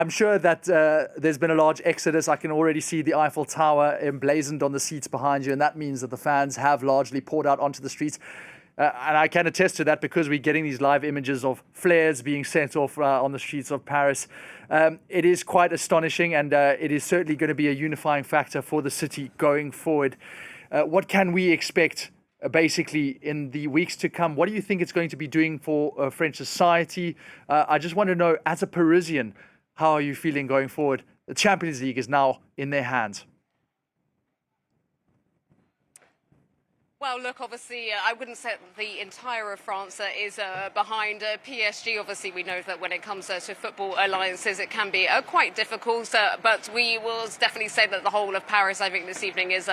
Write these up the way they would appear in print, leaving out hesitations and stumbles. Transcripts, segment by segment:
I'm sure that there's been a large exodus. I can already see the Eiffel Tower emblazoned on the seats behind you, and that means that the fans have largely poured out onto the streets. And I can attest to that because we're getting these live images of flares being set off on the streets of Paris. It is quite astonishing, and it is certainly going to be a unifying factor for the city going forward. What can we expect basically in the weeks to come? What do you think it's going to be doing for French society? I just want to know, as a Parisian, how are you feeling going forward? The Champions League is now in their hands. Well, look, obviously, I wouldn't say the entire of France is behind PSG. Obviously, we know that when it comes to football alliances, it can be quite difficult. But we will definitely say that the whole of Paris, I think, this evening is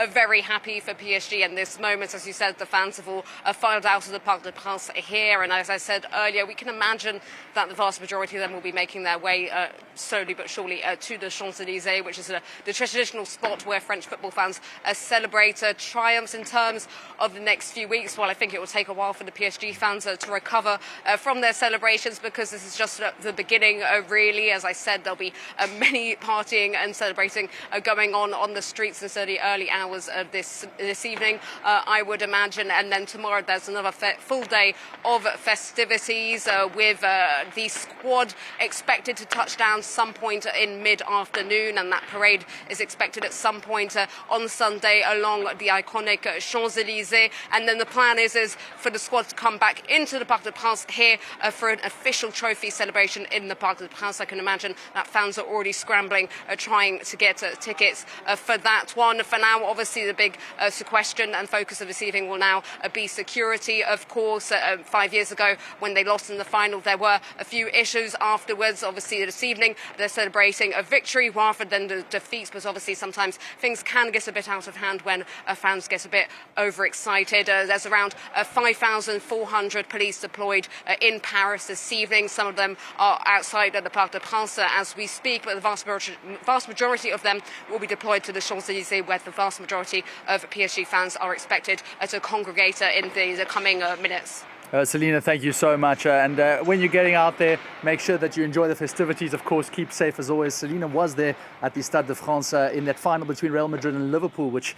very happy for PSG. And this moment, as you said, the fans have all filed out of the Parc des Princes here. And as I said earlier, we can imagine that the vast majority of them will be making their way slowly but surely to the Champs-Élysées, which is the traditional spot where French football fans celebrate triumphs in terms of the next few weeks. Well, I think it will take a while for the PSG fans to recover from their celebrations, because this is just the beginning, really. As I said, there'll be many partying and celebrating going on the streets in the early hours of this evening, I would imagine. And then tomorrow there's another full day of festivities with the squad expected to touch down some point in mid-afternoon, and that parade is expected at some point on Sunday along the iconic Champs-Élysées. And then the plan is for the squad to come back into the Parc des Princes here for an official trophy celebration in the Parc des Princes. I can imagine that fans are already scrambling, trying to get tickets for that one. For now, obviously, the big question and focus of this evening will now be security. Of course, 5 years ago, when they lost in the final, there were a few issues afterwards. Obviously, this evening, they're celebrating a victory rather than the defeats, but obviously sometimes things can get a bit out of hand when fans get a bit overexcited. There's around 5,400 police deployed in Paris this evening. Some of them are outside the Parc des Princes as we speak, but the vast majority of them will be deployed to the Champs-Élysées, where the vast majority of PSG fans are expected to congregate in the coming minutes. Selina, thank you so much. And when you're getting out there, make sure that you enjoy the festivities. Of course, keep safe as always. Selina was there at the Stade de France in that final between Real Madrid and Liverpool, which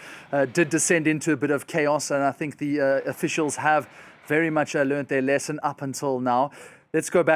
did descend into a bit of chaos. And I think the officials have very much learned their lesson up until now. Let's go back.